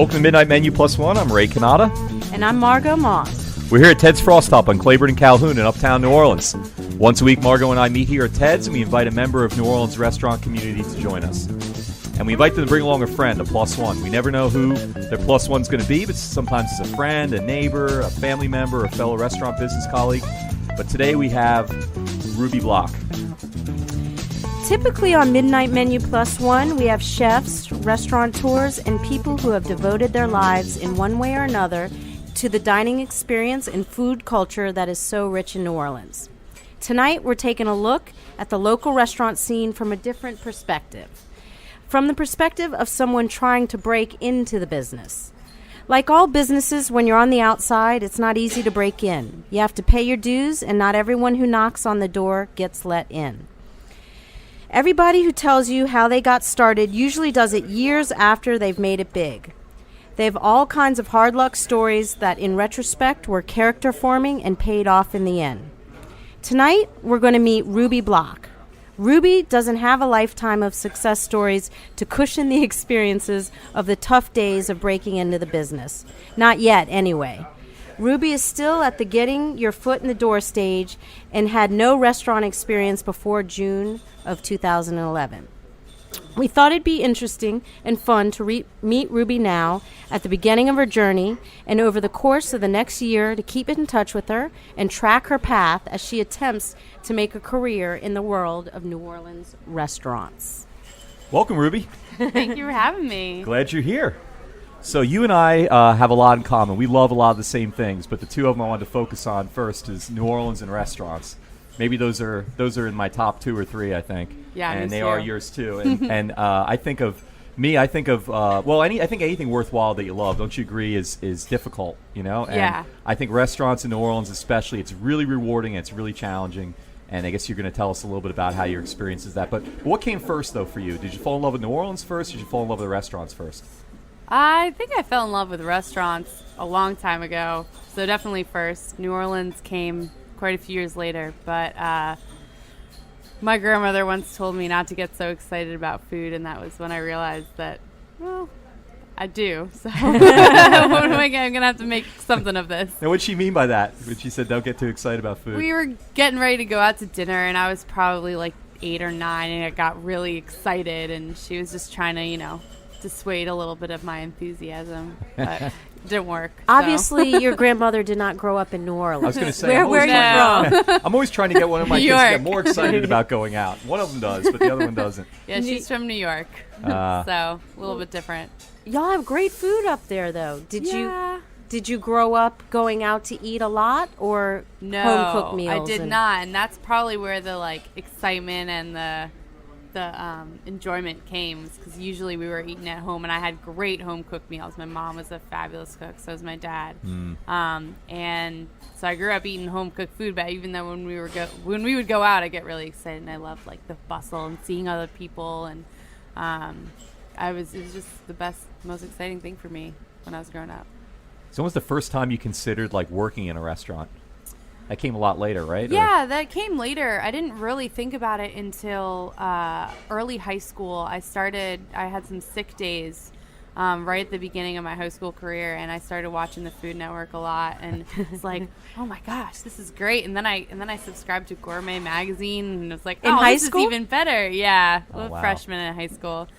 Welcome to Midnight Menu Plus One. I'm Ray Canada. And I'm Margot Moss. We're here at Ted's Frost Top on Claiborne and Calhoun in Uptown New Orleans. Once a week, Margot and I meet here at Ted's, and we invite a member of New Orleans restaurant community to join us. And we invite them to bring along a friend, a plus one. We never know who their plus one's going to be, but sometimes it's a friend, a neighbor, a family member, a fellow restaurant business colleague. But today we have Ruby Block. Typically on Midnight Menu Plus One, we have chefs, restaurateurs, and people who have devoted their lives in one way or another to the dining experience and food culture that is so rich in New Orleans. Tonight, we're taking a look at the local restaurant scene from a different perspective. From the perspective of someone trying to break into the business. Like all businesses, when you're on the outside, it's not easy to break in. You have to pay your dues, and not everyone who knocks on the door gets let in. Everybody who tells you how they got started usually does it years after they've made it big. They have all kinds of hard luck stories that, in retrospect, were character forming and paid off in the end. Tonight, we're going to meet Ruby Block. Ruby doesn't have a lifetime of success stories to cushion the experiences of the tough days of breaking into the business. Not yet, anyway. Ruby is still at the getting your foot in the door stage and had no restaurant experience before June of 2011. We thought it'd be interesting and fun to meet Ruby now at the beginning of her journey and over the course of the next year to keep in touch with her and track her path as she attempts to make a career in the world of New Orleans restaurants. Welcome, Ruby. Thank you for having me. Glad you're here. So you and I have a lot in common. We love a lot of the same things, but the two of them I wanted to focus on first is New Orleans and restaurants. Maybe those are in my top 2 or 3, I think. Yeah, and they too. are yours too. And I think of anything worthwhile that you love. Don't you agree? Is difficult, you know? And yeah. I think restaurants in New Orleans, especially, it's really rewarding. It's really challenging. And I guess you're going to tell us a little bit about how your experience is that. But what came first, though, for you? Did you fall in love with New Orleans first? Or did you fall in love with the restaurants first? I think I fell in love with restaurants a long time ago. So definitely first. New Orleans came quite a few years later. But my grandmother once told me not to get so excited about food. And that was when I realized that, well, I do. So what am I going to have to make something of this? Now, what did she mean by that? When she said, don't get too excited about food? We were getting ready to go out to dinner. And I was probably like 8 or 9. And I got really excited. And she was just trying to, dissuade a little bit of my enthusiasm, but it didn't work. Obviously, your grandmother did not grow up in New Orleans. I was going to say, where are you from? I'm always trying to get one of my kids to get more excited about going out. One of them does, but the other one doesn't. Yeah, she's from New York, so a little bit different. Y'all have great food up there, though. Did you grow up going out to eat a lot, or home cooked meals? I did not, and that's probably where the excitement and the enjoyment came, because usually we were eating at home, and I had great home cooked meals. My mom was a fabulous cook, so was my dad. And so I grew up eating home cooked food. But even though when we would go out, I get really excited, and I loved the bustle and seeing other people, and it was just the best, most exciting thing for me when I was growing up. So when was the first time you considered working in a restaurant? That came a lot later, right? Yeah, that came later. I didn't really think about it until early high school. I had some sick days right at the beginning of my high school career, and I started watching the Food Network a lot, and it's like, oh my gosh, this is great. And then I subscribed to Gourmet Magazine, and it was like, this is even better. Yeah, a freshman in high school.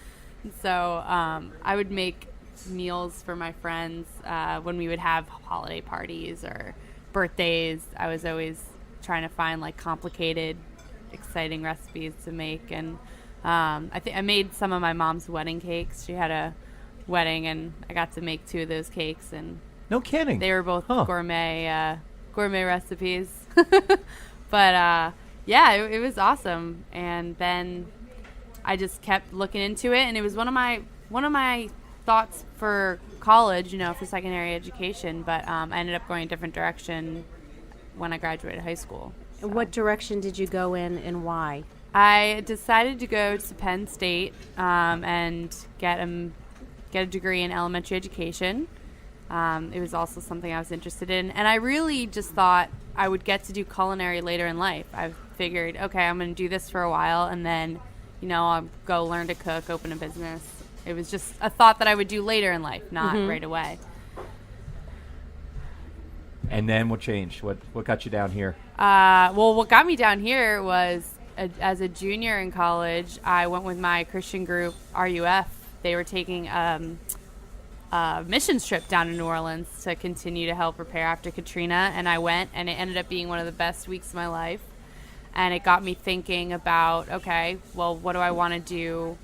And so I would make meals for my friends when we would have holiday parties or birthdays. I was always trying to find complicated, exciting recipes to make, and I think I made some of my mom's wedding cakes. She had a wedding, and I got to make 2 of those cakes, and no kidding, they were both gourmet recipes. But it was awesome. And then I just kept looking into it, and it was one of my thoughts for college, for secondary education, but I ended up going a different direction when I graduated high school. So. What direction did you go in, and why? I decided to go to Penn State and get a degree in elementary education. It was also something I was interested in, and I really just thought I would get to do culinary later in life. I figured, okay, I'm going to do this for a while, and then, I'll go learn to cook, open a business. It was just a thought that I would do later in life, not right away. And then what changed? What got you down here? Well, what got me down here was as a junior in college, I went with my Christian group, RUF. They were taking a missions trip down to New Orleans to continue to help prepare after Katrina, and I went, and it ended up being one of the best weeks of my life. And it got me thinking about, okay, well, what do I want to do?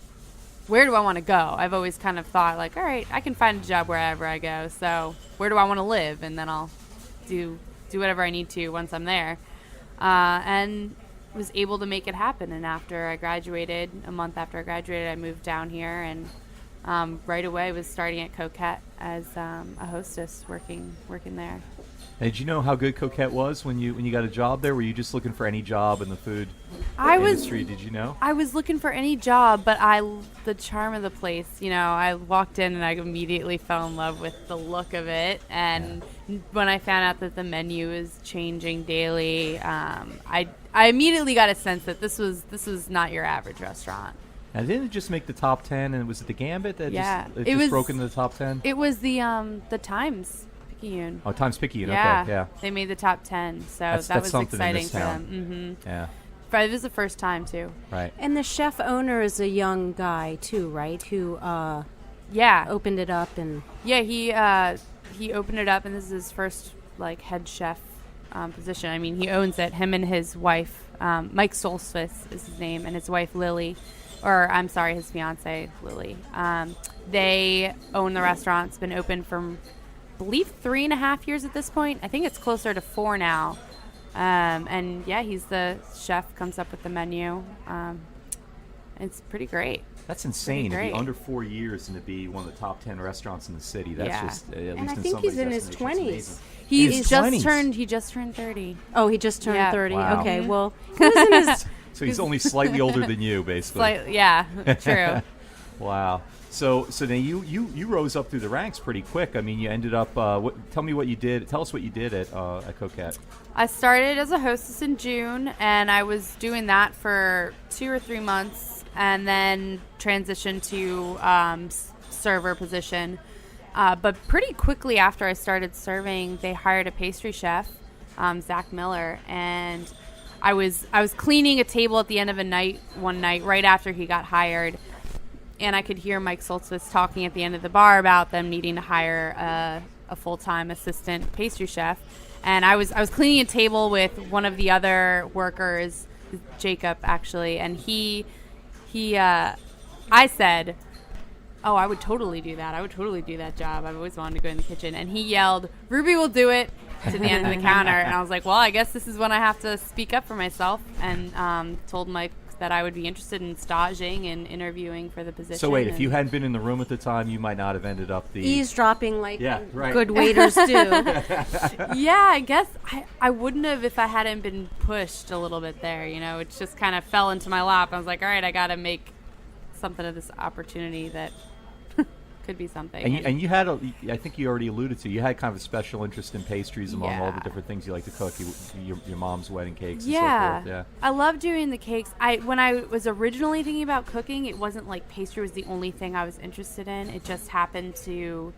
Where do I want to go? I've always kind of thought, like, all right, I can find a job wherever I go, so where do I want to live? And then I'll do whatever I need to once I'm there. And was able to make it happen. And after I graduated, a month after I graduated, I moved down here, and right away was starting at Coquette as a hostess, working there. And did you know how good Coquette was when you got a job there? Were you just looking for any job in the food industry? Did you know? I was looking for any job, but the charm of the place, I walked in and I immediately fell in love with the look of it. And when I found out that the menu was changing daily, I immediately got a sense that this was not your average restaurant. And didn't it just make the top 10? And was it the Gambit that it just broke into the top 10? It was the Times Picayune. Oh, Times Picayune. Yeah. Okay, yeah. They made the top 10, so that was exciting for them. Mm-hmm. Yeah. But it was the first time too. Right. And the chef owner is a young guy too, right? Who opened it up and he opened it up, and this is his first head chef position. I mean, he owns it. Him and his wife, Mike Solstice is his name, and his wife Lily, or I'm sorry, his fiance Lily. They own the restaurant. It's been open for, I believe, 3.5 years at this point. I think it's closer to 4 now. And he's the chef, comes up with the menu. It's pretty great. That's insane. To Great. be under 4 years and to be one of the top 10 restaurants in the city. That's Yeah. just, at And least I in think he's somebody's in his estimation, 20s. it's amazing. He just turned 30. Oh, he just turned Yeah. 30. Wow. Okay, well, he was in his So he's only slightly older than you, basically. Yeah, true. Wow. So then you rose up through the ranks pretty quick. I mean, you ended up. Tell me what you did. Tell us what you did at Coquette. I started as a hostess in June, and I was doing that for 2 or 3 months, and then transitioned to server position. But pretty quickly after I started serving, they hired a pastry chef, Zach Miller, and I was cleaning a table at the end of one night right after he got hired. And I could hear Mike Solstice talking at the end of the bar about them needing to hire a full-time assistant pastry chef. And I was cleaning a table with one of the other workers, Jacob, actually. And I said, oh, I would totally do that. I would totally do that job. I've always wanted to go in the kitchen. And he yelled, Ruby will do it, to the end of the counter. And I was like, well, I guess this is when I have to speak up for myself. And told Mike that I would be interested in staging and interviewing for the position. So wait, if you hadn't been in the room at the time, you might not have ended up the eavesdropping like right. good waiters do. Yeah, I guess I wouldn't have if I hadn't been pushed a little bit there. It just kind of fell into my lap. I was like, all right, I got to make something of this opportunity that could be something. And you had, I think you already alluded to, you had kind of a special interest in pastries among all the different things you like to cook. Your mom's wedding cakes and so forth. Yeah, I love doing the cakes. When I was originally thinking about cooking, it wasn't like pastry was the only thing I was interested in. It just happened to,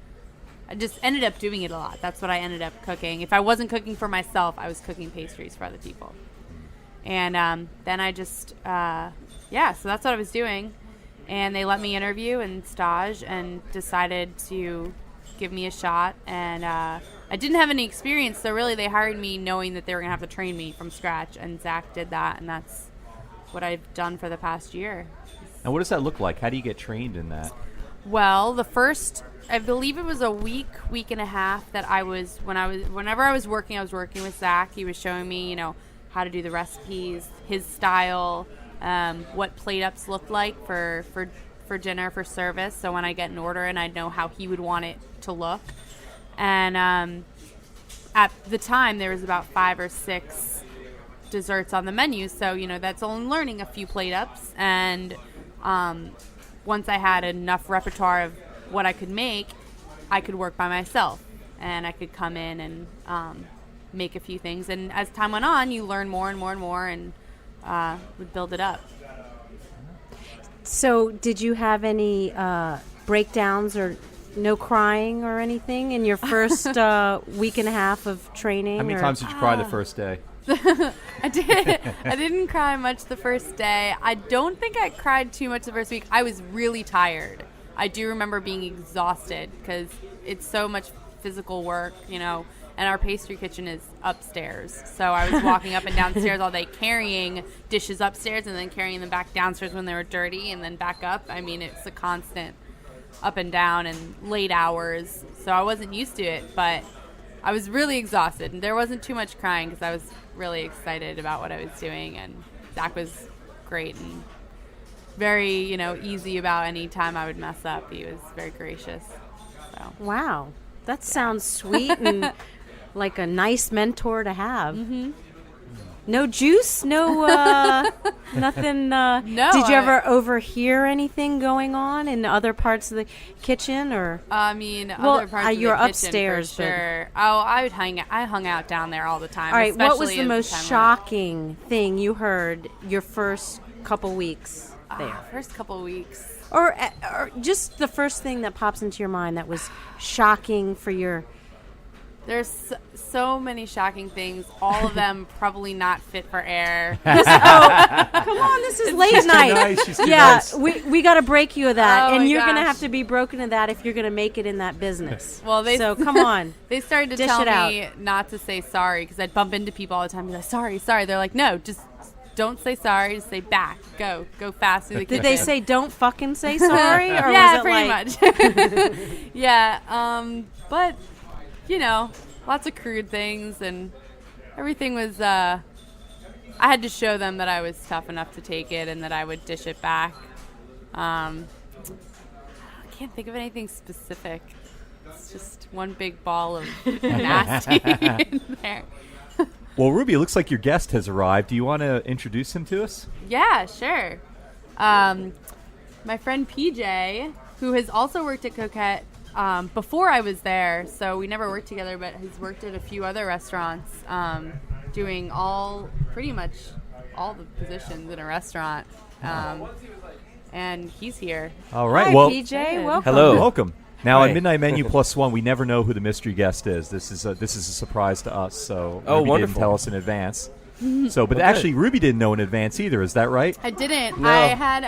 I just ended up doing it a lot. That's what I ended up cooking. If I wasn't cooking for myself, I was cooking pastries for other people. And then I just, so that's what I was doing. And they let me interview and stage and decided to give me a shot. And I didn't have any experience, so really they hired me knowing that they were going to have to train me from scratch. And Zach did that, and that's what I've done for the past year. And what does that look like? How do you get trained in that? Well, I believe it was a week and a half that whenever I was working with Zach. He was showing me, how to do the recipes, his style, what plate ups look like for dinner, for service. So when I get an order, and I'd know how he would want it to look. And at the time, there was about 5 or 6 desserts on the menu. So, that's only learning a few plate ups. And once I had enough repertoire of what I could make, I could work by myself. And I could come in and make a few things. And as time went on, you learn more and more and more, and would build it up. So did you have any breakdowns or no crying or anything in your first week and a half of training? How many times did you cry the first day? I didn't cry much the first day. I don't think I cried too much the first week. I was really tired. I do remember being exhausted because it's so much physical work, and our pastry kitchen is upstairs. So I was walking up and downstairs all day carrying dishes upstairs and then carrying them back downstairs when they were dirty and then back up. I mean, it's a constant up and down and late hours. So I wasn't used to it, but I was really exhausted. And there wasn't too much crying because I was really excited about what I was doing. And Zach was great and very, easy about any time I would mess up. He was very gracious. So. Wow. That sounds sweet and like a nice mentor to have. Mm-hmm. No juice? No, nothing? No. Did you ever overhear anything going on in other parts of the kitchen? Or other parts of you were the kitchen upstairs, for sure. I hung out down there all the time. All right, what was especially the as most time shocking thing you heard your first couple weeks there? First couple weeks. Or just the first thing that pops into your mind that was shocking for your... There's so many shocking things. All of them probably not fit for air. Come on, this is late night. She's too nice. We got to break you of that, Oh and my you're going to gosh. have to be broken of that if you're going to make it in that business. Well, so come on. They started to Dish tell it me not to say sorry because I'd bump into people all the time and be like, sorry. They're like, no, just don't say sorry. Just say back. Go fast through the kitchen. Did they say don't fucking say sorry? Or yeah, was it pretty much. Yeah, but lots of crude things, and everything was. I had to show them that I was tough enough to take it, and that I would dish it back. I can't think of anything specific. It's just one big ball of nasty in there. Well, Ruby, it looks like your guest has arrived. Do you want to introduce him to us? Yeah, sure. My friend PJ, who has also worked at Coquette before I was there, so we never worked together, but has worked at a few other restaurants, doing pretty much all the positions in a restaurant. And he's here. All right. Hi, well, PJ. Welcome. Hello. Welcome. Now, Hi. on Midnight Menu Plus One, we never know who the mystery guest is. This is a surprise to us, so Oh, Ruby wonderful. didn't tell us in advance. But actually, Ruby didn't know in advance either. Is that right? I didn't. No. I had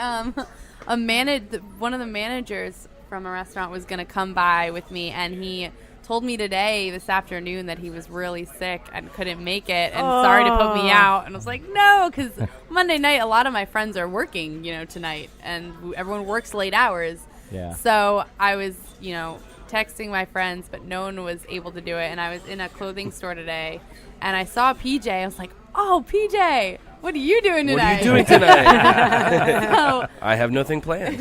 one of the managers from a restaurant was going to come by with me, and he told me this afternoon that he was really sick and couldn't make it, and sorry to put me out. And I was like, no, because Monday night a lot of my friends are working, tonight, and everyone works late hours. Yeah. So I was, texting my friends, but no one was able to do it. And I was in a clothing store today, and I saw PJ. I was like, oh, PJ, what are you doing tonight? What are you doing tonight? So, I have nothing planned.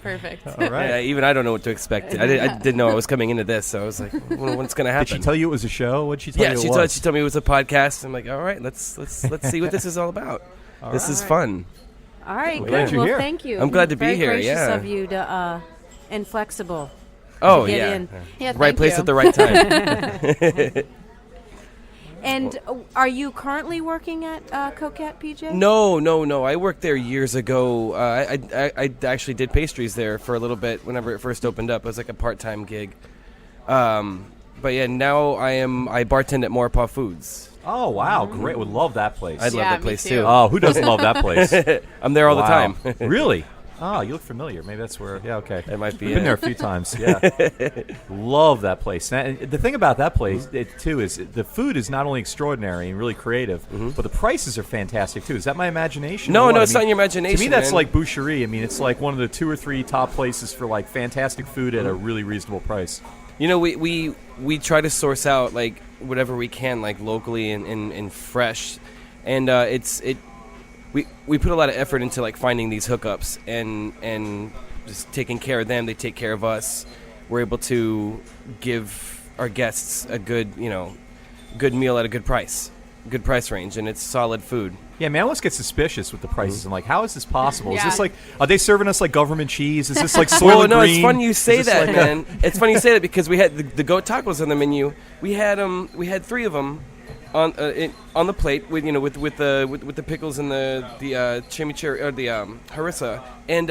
perfect. All right. Yeah, even I don't know what to expect. I didn't know I was coming into this, so I was like, what's going to happen? Did she tell you it was a show? What did she tell Yeah, you she it was? told me it was a podcast. I'm like, all right, let's see what this is all about. This is fun. All right, Well, good. glad you're Well, here. thank you. I'm glad to be Very here, gracious yeah. of you to and flexible. Oh, get yeah. in. Yeah, Right thank place you. at the right time. And are you currently working at Coquette, PJ? No. I worked there years ago. I actually did pastries there for a little bit whenever it first opened up. It was like a part-time gig. But yeah, now I bartend at Maurepas Foods. Oh, wow. Great. Would love that place. I love Yeah, that me place too. too. Oh, who doesn't love that place? I'm there all Wow. the time. Really? Oh, you look familiar. Maybe that's where. Yeah, okay. That might be We've been it. there a few times. Yeah. Love that place. And the thing about that place, too, is the food is not only extraordinary and really creative, but the prices are fantastic, too. Is that my imagination? No, or what? no, it's not in your imagination, To me, that's man. like Boucherie. I mean, it's like one of the 2 or 3 top places for, like, fantastic food at a really reasonable price. You know, we try to source out like whatever we can, like locally and fresh, and we put a lot of effort into like finding these hookups and just taking care of them. They take care of us. We're able to give our guests a good meal at a good price range, and it's solid food. Yeah, man, I always get suspicious with the prices. I'm like, how is this possible? Is Yeah. this like, are they serving us like government cheese? Is this like Soylent Well, no, Green? it's funny you Is say this that, like man. It's funny you say that because we had the goat tacos on the menu. We had 3 of them on the plate with the pickles and the chimichurri or the harissa, and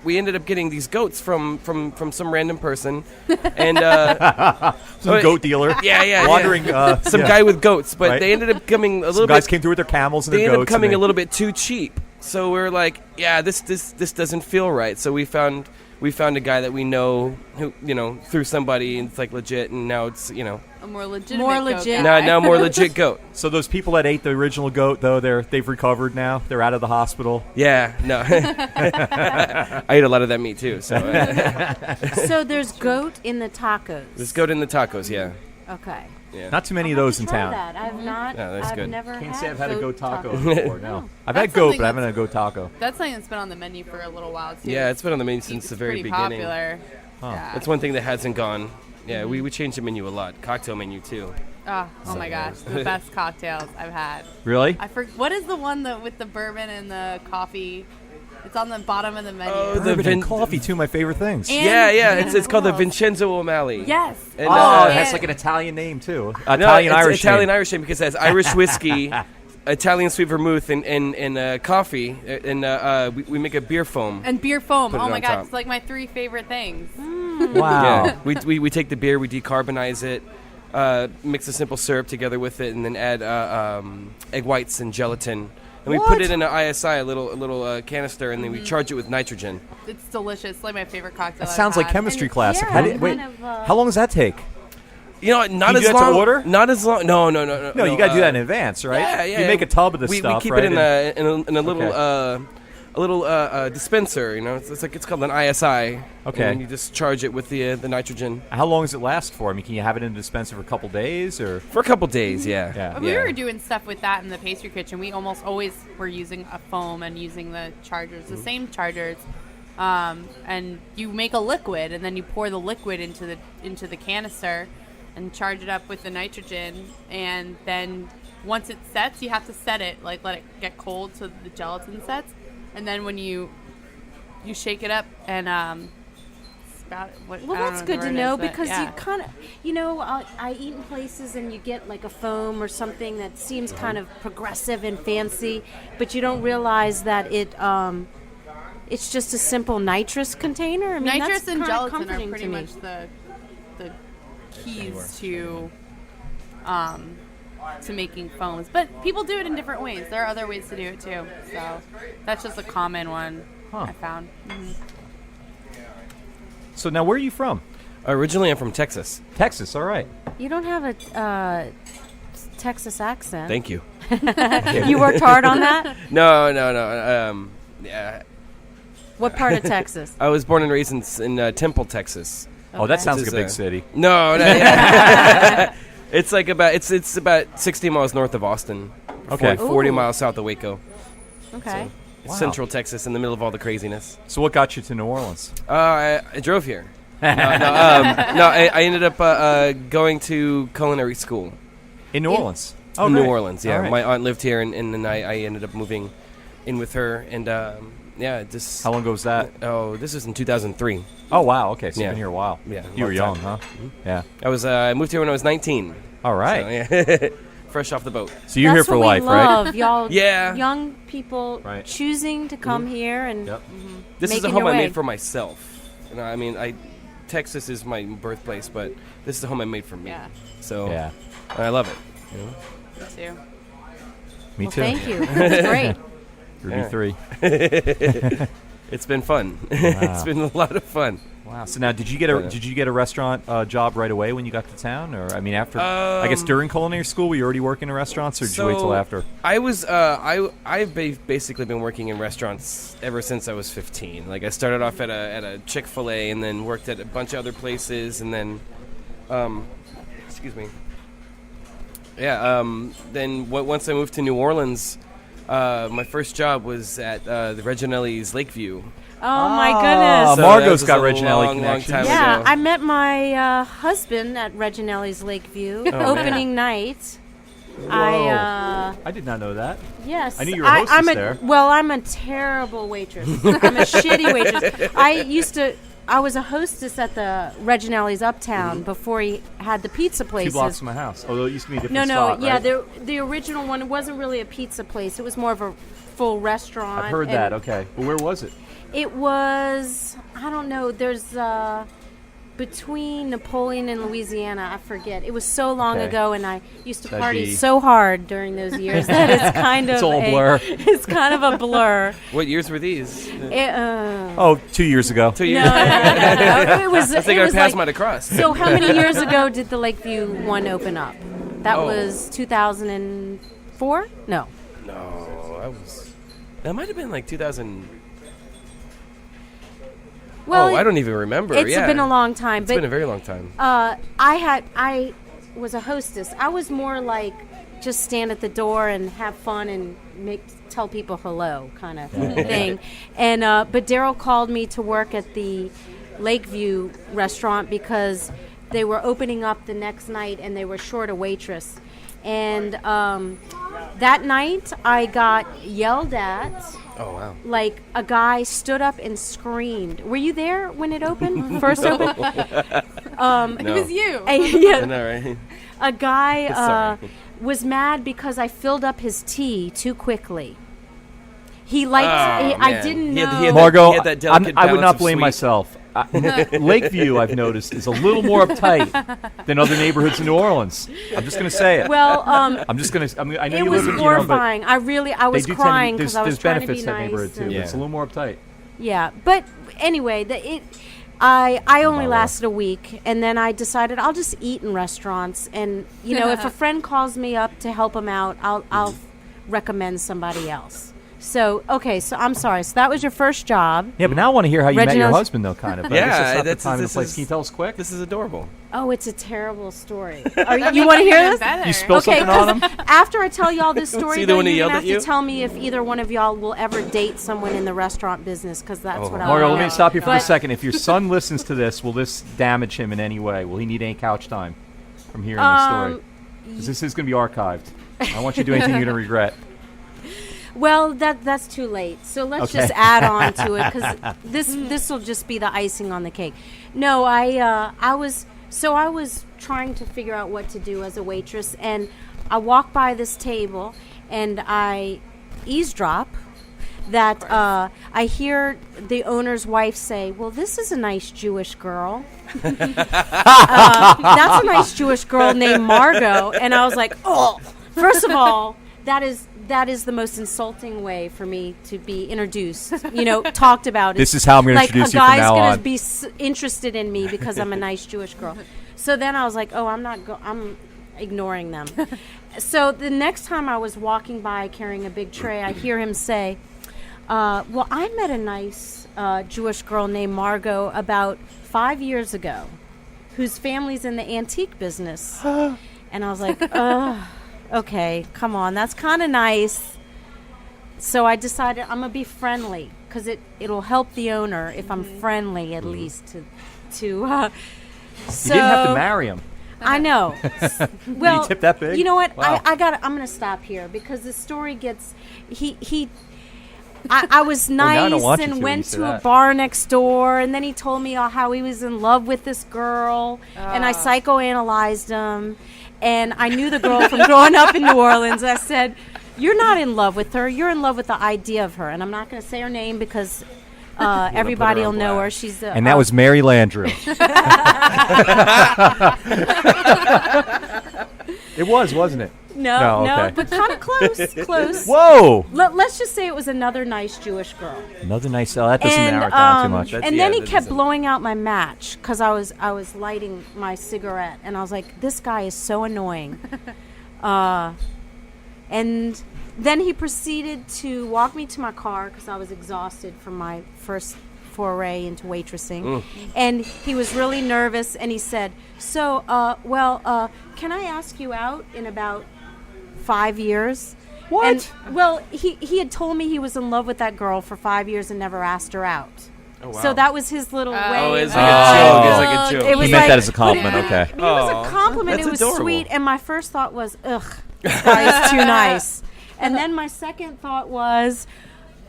we ended up getting these goats from some random person, and Some goat dealer. yeah, Wandering. some yeah. guy with goats, but Right. they ended up coming a little Some guys bit. came through with their camels and They their ended goats. up coming and a little bit too cheap, so we're like, yeah, this doesn't feel right. So we found a guy that we know who through somebody, and it's like legit, and now it's A more legitimate. More goat legit. guy. now more legit goat. So those people that ate the original goat, though, they've recovered now. They're out of the hospital. Yeah, no, I ate a lot of that meat too. So So there's goat in the tacos. there's goat in the tacos. Yeah, Okay. yeah. Not too many of I'll have those to in try town. That. I've not. Yeah, that's I've good. never Can't had say I've had a goat taco tacos. before. No, I've That's had goat, something but I haven't had a goat taco. That's something that's been on the menu for a little while too. Yeah, it's been on the menu It's since the very pretty beginning. popular. Huh. Yeah. That's one thing that hasn't gone. Yeah, we changed the menu a lot. Cocktail menu too. Oh my gosh, the best cocktails I've had. Really? I forget what is the one with the bourbon and the coffee. It's on the bottom of the menu. Oh, the Bourbon and Vin- coffee, two of my favorite things. And- Yeah, it's called the What else? Vincenzo O'Malley. Yes. And, Oh, uh, it has yeah. like an Italian name too. No, Italian it's Irish. Italian name. Irish name because it has Irish whiskey, Italian sweet vermouth, and coffee, and we make a beer foam. And beer foam. Put it Oh my on god, top. it's like my 3 favorite things. Wow. Yeah, we take the beer, we decarbonize it, mix a simple syrup together with it, and then add egg whites and gelatin. And we put it in an ISI, a little canister, and then we charge it with nitrogen. It's delicious. It's like my favorite cocktail. That I've sounds like had. chemistry And- class. yeah, How, I'm wait, kind of, how long does that take? You know, not You as do that to long. order? Not as long. No. No, you got to do that in advance, right? Yeah, yeah. You make a tub of this we stuff, keep right? it in And- a little Okay. a little dispenser. It's called an ISI. Okay. And you just charge it with the nitrogen How long does it last for? I mean, can you have it in the dispenser for a couple days, or? for a couple days. Yeah. Yeah. We were doing stuff with that in the pastry kitchen. We almost always were using a foam and using the chargers, the same chargers. And you make a liquid, and then you pour the liquid into the canister, and charge it up with the nitrogen. And then once it sets, you have to set it, like let it get cold so the gelatin sets. And then when you shake it up and spout it. Well, I don't that's know good the to word know is, but because yeah. you kind of, I eat in places and you get like a foam or something that seems kind of progressive and fancy, but you don't realize that it's just a simple nitrous container. I mean, Nitrous that's and kinda gelatin are comforting pretty to me. much the keys to making foams, but people do it in different ways. There are other ways to do it too. So that's just a common one I found. Mhm. So now, where are you from? Originally, I'm from Texas. Texas. All right. You don't have a Texas accent. Thank you. You worked hard on that? No. Yeah, What part of Texas? I was born and raised in Temple, Texas. Oh, that Okay. sounds This like a is, big city. No. Yeah. It's like it's about 60 miles north of Austin. Okay. 40 Ooh. miles south of Waco. Okay. Wow. Central Texas, in the middle of all the craziness. So, what got you to New Orleans? I drove here. I ended up going to culinary school In New Orleans. Oh, in New great. Orleans. Yeah, All right. my aunt lived here, and then I ended up moving in with her, and just How long ago was that? this was in 2003. Oh, wow. Okay, so Yeah. you've been here a while. Yeah, You were long young, time. huh? Yeah. I moved here when I was 19. All right. So, yeah. Fresh off the boat. So you're That's here for what life, we right? love, y'all. Yeah. Young people Right. choosing to come here and Yep. This is a Making home your I way. made for myself. Texas is my birthplace, but this is a home I made for me. Yeah. So Yeah. and I love it. Me too. Me well, too. thank you. That's great. Ruby Yeah. 3. It's been fun. It's been a lot of fun. Wow. So now, did you get a restaurant job right away when you got to town, or I mean, after? I guess during culinary school, were you already working in restaurants, or did you wait till after? I was I've basically been working in restaurants ever since I was 15. Like I started off at a Chick-fil-A and then worked at a bunch of other places, and then excuse me. Yeah, then once I moved to New Orleans, my first job was at the Reginelli's Lakeview. Oh my Ah, goodness. So Margot's that got was a Reginelli long connections. time Yeah, ago. I met my husband at Reginelli's Lakeview opening night. I did not know that. yes. I knew you were a hostess I'm there. Well, I'm a terrible waitress. I'm a shitty waitress. I was a hostess at the Reginelli's Uptown before he had the pizza 2 places. blocks from my house. Although it used to be a No, different no, spot, yeah, right? the original one, it wasn't really a pizza place. It was more of a wonderful restaurant. I've heard and that. Okay. Well, where was it? It was, I don't know, there's between Napoleon and Louisiana, I forget. It was so long Okay. ago, and I used to That'd party be- so hard during those years that it's kind of It's all blur. It's kind of a blur. What years were these? Oh, 2 years ago. 2 No, years. no, no. It was. I think it I was passed like, mine across. So how many years ago did the Lakeview one open up? That Oh. was 2004? No. No, that might have been like 2000. Well, I don't even remember. It's yeah. been a long time, It's but been a very long time. I was a hostess. I was more like just stand at the door and have fun and tell people hello kind of thing. And but Daryl called me to work at the Lakeview restaurant because they were opening up the next night and they were short a waitress. And that night I got yelled at. Oh wow. Like a guy stood up and screamed. Were you there when it opened? First opened? No. It was you. Yeah, I know, right? a guy Sorry. was mad because I filled up his tea too quickly. He liked. I man. didn't He had- know. he had Margot, He had that delicate I would balance not of blame sweet. myself. Lakeview, I've noticed, is a little more uptight than other neighborhoods in New Orleans. I'm just going to say it. Well, I'm just going to. I know it you was live in, you know, but horrifying. I was they do crying tend to, because I was there's trying to benefits be to that nice. neighborhood too. and- But it's a little more uptight. Yeah, but anyway, I only Marlo. lasted a week, and then I decided I'll just eat in restaurants, and if a friend calls me up to help him out, I'll recommend somebody else. So so I'm sorry. So that was your first job. Yeah, but now I want to hear how you met your Reginald's- husband, though, kind of. But I guess Yeah, that's not the that's- time and the this place. is- Can you tell us quick? This is adorable. Oh, it's a terrible story. You want to hear Even this? better. You spill Okay, something on him? after I tell y'all this story, See the though, one who you're yelled gonna at have you? to tell me if either one of y'all will ever date someone in the restaurant business, because that's what I Mario, want let to me stop you for a But- second. If your son listens to this, will this damage him in any way? Will he need any couch time from hearing this story? 'Cause this is going to be archived. I don't want you to do anything you're going to regret. Well, that's too late. So let's Okay. just add on to it, because this will just be the icing on the cake. No, I was trying to figure out what to do as a waitress, and I walk by this table and I eavesdrop that I hear the owner's wife say, "Well, this is a nice Jewish girl." That's a nice Jewish girl named Margot, and I was like, "Oh, first of all, that is the most insulting way for me to be introduced. Talked about. This is how I'm gonna like introduce a you from guy's now gonna on. be interested in me because I'm a nice Jewish girl." So then I was like, "Oh, I'm ignoring them." So the next time I was walking by carrying a big tray, I hear him say, "Well, I met a nice Jewish girl named Margot about 5 years ago, whose family's in the antique business." And I was like, okay, come on, that's kind of nice. So I decided I'm gonna be friendly, because it'll help the owner if I'm friendly, at least to. You didn't have to marry him. I know. Well, tip that big? You know what? Wow. I'm gonna stop here, because the story gets I was now I don't nice want you to and when you went say to a that. bar next door, and then he told me how he was in love with this girl, and I psychoanalyzed him, and I knew the girl from growing up in New Orleans. I said, "You're not in love with her. You're in love with the idea of her," and I'm not going to say her name because everybody will on know her. blast. She's And that was Mary Landrieu. It was, wasn't it? no, okay. but kind of close. Whoa! Let's just say it was another nice Jewish girl. Another nice. Oh, that doesn't And, narrow it down too much. That's- and then yeah, he that kept doesn't- blowing out my match because I was lighting my cigarette, and I was like, "This guy is so annoying." And then he proceeded to walk me to my car because I was exhausted from my first foray into waitressing, and he was really nervous. And he said, "So, can I ask you out in about 5 years?" What? And, well, he had told me he was in love with that girl for 5 years and never asked her out. Oh, wow. So that was his little way. Oh, of it's like a joke. It's like a joke. It was He meant like- that as a compliment. Okay. It was Aw, a compliment. that's It was adorable. sweet. And my first thought was, ugh, this guy is too nice. And then my second thought was,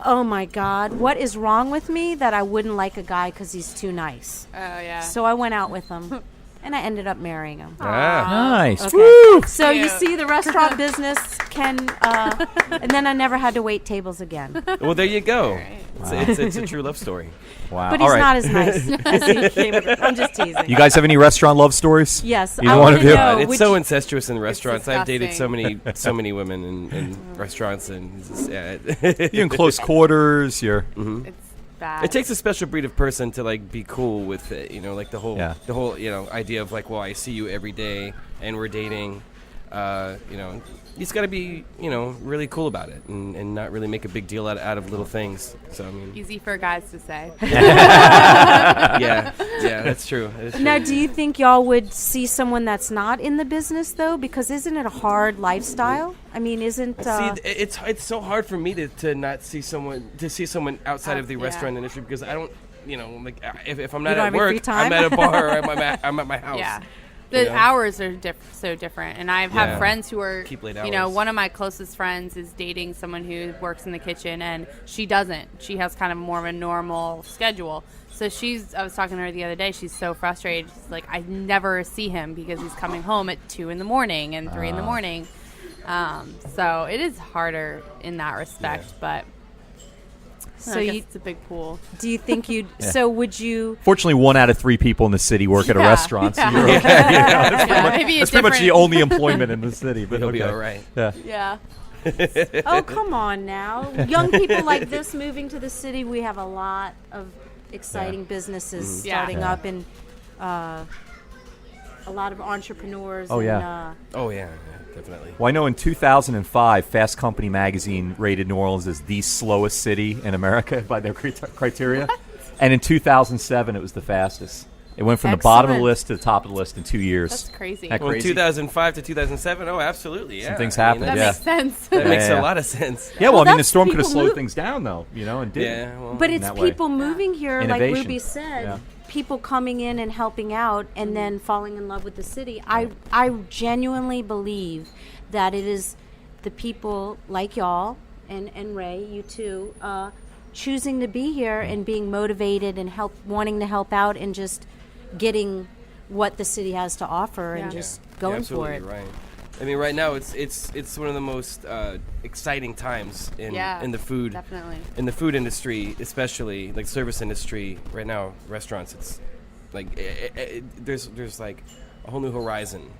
oh my God, what is wrong with me that I wouldn't like a guy because he's too nice? Oh yeah. So I went out with him, and I ended up marrying him. Ah. Nice. Okay. Woo! So you Cute. see, the restaurant business 10, and then I never had to wait tables again. Well, there you go. Right. It's a true love story. Wow. But All he's right. not as nice as he came. I'm just teasing. You guys have any restaurant love stories? Yes, Either I one want of to you? know. It's would so you- incestuous in restaurants. I've dated so disgusting. many women in restaurants, and it's just, yeah. You're in close quarters. You're. It's bad. It takes a special breed of person to like be cool with it, you know, like the whole idea of like, well, I see you every day and we're dating. You just got to be, really cool about it and not really make a big deal out of little things. So I mean, Easy for guys to say. yeah, that's true. That is true. Now, do you think y'all would see someone that's not in the business though? Because isn't it a hard lifestyle? I mean, isn't See, it's so hard for me to not see someone outside of the Yeah. restaurant industry because I don't, if I'm You not don't at have any free work, time? I'm at a bar or I'm at my house. Yeah. You The know? hours are so different. And I've Yeah. had friends who are, Keep late you know, hours. one of my closest friends is dating someone who works in the kitchen and she doesn't. She has kind of more of a normal schedule. So I was talking to her the other day, she's so frustrated. She's like, I never see him because he's coming home at 2 in the morning and 3 in the morning. So it is harder in that respect, but So I guess you it's a big pool. do you think you'd? So would you? Fortunately, 1 out of 3 people in the city work at a Yeah, restaurant. So yeah. you're okay. Yeah, maybe That's pretty much the only employment in the city. But It'll be okay. all right. Yeah. Yeah. Oh, come on now. Young people like this moving to the city, we have a lot of exciting businesses Yeah. starting Yeah. up and a lot of entrepreneurs. Oh, and, yeah. Oh yeah, definitely. Well, I know in 2005, Fast Company magazine rated New Orleans as the slowest city in America by their criteria. And in 2007, it was the fastest. It went from the bottom of the Excellent. list to the top of the list in 2 years. That's crazy. Heck, Well, crazy. 2005 to 2007. Oh, absolutely. Yeah. things I mean, happened, that yeah. makes sense. That makes Yeah. a lot of sense. Yeah, well, I mean, the that's storm could have people slowed move- things down, though, and did. Yeah. Well, But in it's that way. people moving here, like Innovation. Ruby said, Yeah. people coming in and helping out and then falling in love with the city. I genuinely believe that it is the people like y'all and Ray, you too, choosing to be here and being motivated and wanting to help out and just getting what the city has to offer and Yeah. just You're going for absolutely it. right. I mean, right now it's one of the most exciting times in the food Definitely. in the food industry, especially like service industry. Right now, restaurants. It's like there's like a whole new horizon.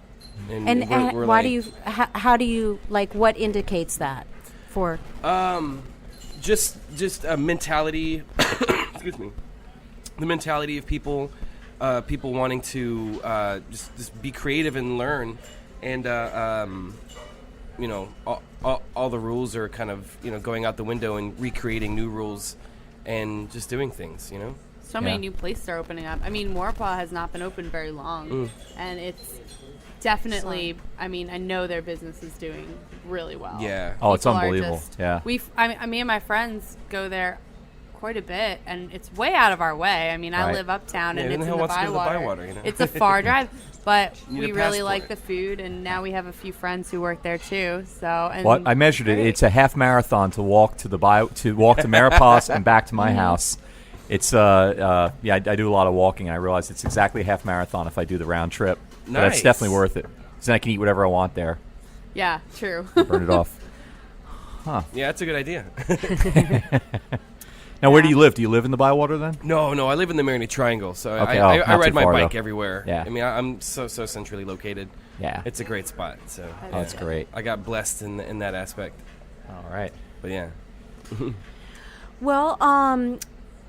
And we're why like, do you? How do you like? What indicates that? For just a mentality. Excuse me. The mentality of people wanting to just be creative and learn, and all the rules are kind of going out the window and recreating new rules, and just doing things. So many Yeah. new places are opening up. I mean, Maurepas has not been open very long, and it's definitely. I mean, I know their business is doing really well. Yeah. Oh, it's People are unbelievable. just- Yeah. me and my friends go there quite a bit, and it's way out of our way. I mean, I Right. live uptown, Yeah, and who it's the in hell the wants to go to the Bywater. Bywater, It's a far drive, but Need we a really like the passport. food, and now we have a few friends who work there too. So, and Well, I measured it. great. It's a half marathon to walk to Maripas and back to my house. It's I do a lot of walking, and I realize it's exactly a half marathon if I do the round trip. But it's Nice. definitely worth it. Because then I can eat whatever I want there, Yeah, true. burn it off. Yeah, that's a good idea. Now, where do you live? Do you live in the Bywater then? No, I live in the Marigny Triangle, so Okay, I not too ride my far, bike though. everywhere. Yeah. I mean, I'm so centrally located. Yeah. It's a great spot. So Oh, that's great. I got blessed in that aspect. All right. But yeah. Well,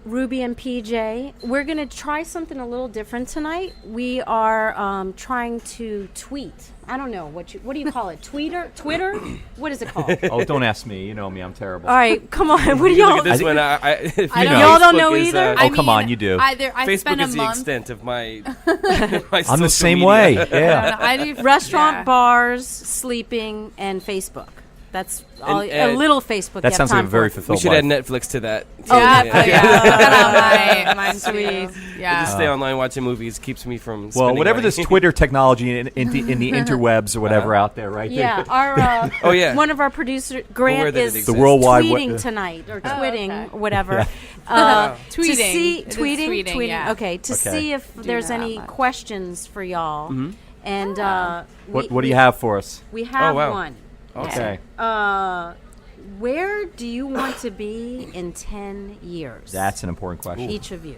Ruby and PJ, we're going to try something a little different tonight. We are trying to tweet. I don't know what do you call it? Twitter? What is it called? Oh, don't ask me. You know me. I'm terrible. All right, come on. What do You look y'all? at this one. If I you don't- know, Y'all don't Facebook know is, either? Oh, come on, you do. I Facebook spent a is the month. extent of my. my I'm the social same media. way. I Yeah. don't know, I do Restaurant, yeah. bars, sleeping, and Facebook. That's all, a and little Facebook. That you have sounds like time a very for. We fulfilled should add life. Netflix to that. too. Yeah, Yeah. yeah. Mine Sweet. too. I just Yeah. stay online watching movies. Keeps me from. Well, spending whatever money. this Twitter technology in the interwebs or whatever out there, right? Yeah, our Oh, yeah. one of our producer Where Grant did it is exist? The World Wide tweeting Web. tonight or Oh, twitting okay. or whatever. Tweeting. To see It is tweeting, tweeting, yeah. Okay, to Okay. see if Do there's know any that much. questions for y'all. And What do you have for us? We have wow. one. Okay. Where do you want to be in 10 years? That's an important question. Each of you.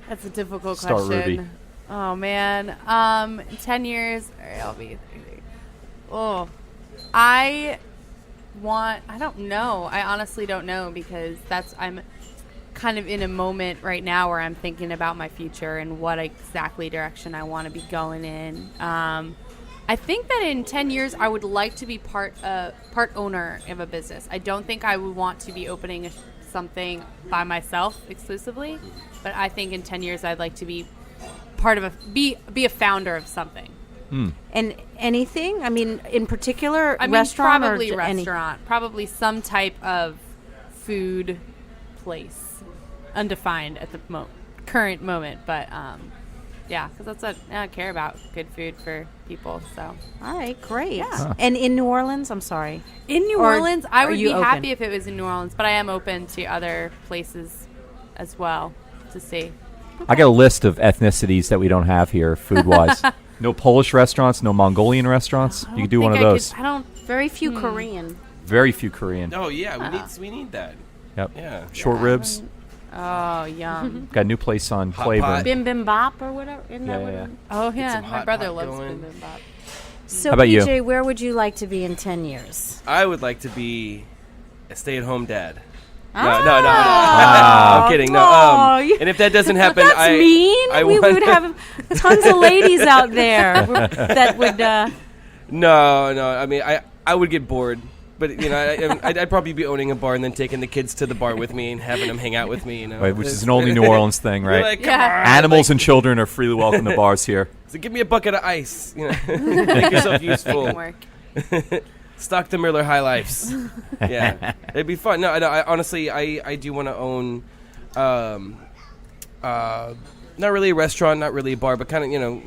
That's a difficult Start, question. Ruby. Oh man. 10 years. All right, I'll be. Oh, I don't know. I honestly don't know because I'm kind of in a moment right now where I'm thinking about my future and what exactly direction I want to be going in. I think that in 10 years I would like to be part owner of a business. I don't think I would want to be opening something by myself exclusively, but I think in 10 years I'd like to be part of be a founder of something. And anything? I mean, in particular, I mean, restaurant probably or restaurant, probably some type of food place, undefined at the current moment. But yeah, because that's what I care about: good food for people. So, All right, great. Yeah. And in New Orleans, I'm sorry. in New Or Orleans, I are would you be open? happy if it was in New Orleans, but I am open to other places as well to see. I got a list of ethnicities that we don't have here, food-wise. No Polish restaurants, no Mongolian restaurants. You could do one of those. I don't. Very few Korean. Very few Korean. Oh yeah, we need that. Yep. Yeah. Short ribs. Oh, yum. Got a new place on Hot Claiborne. pot. Bim Bim Bop or whatever. Isn't that Yeah, what yeah. it is? Oh yeah, some my hot brother pot loves going. bibimbap. So, How about you? BJ, where would you like to be in 10 years? I would like to be a stay-at-home dad. No. Ah. I'm kidding. No. Oh, you- And if that doesn't happen, That's mean. I we want- would have tons of ladies out there that would. No. I mean, I would get bored, but you know, I'd probably be owning a bar and then taking the kids to the bar with me and having them hang out with me. You know, Right, which is an only New Orleans thing, You're right? like, come Yeah. on, Animals and children are freely welcome to bars here. so give me a bucket of ice. You know, make yourself useful. Work. Stock the Miller High Lifes. Yeah, it'd be fun. No, I honestly, I do want to own, not really a restaurant, not really a bar, but kind of, you know,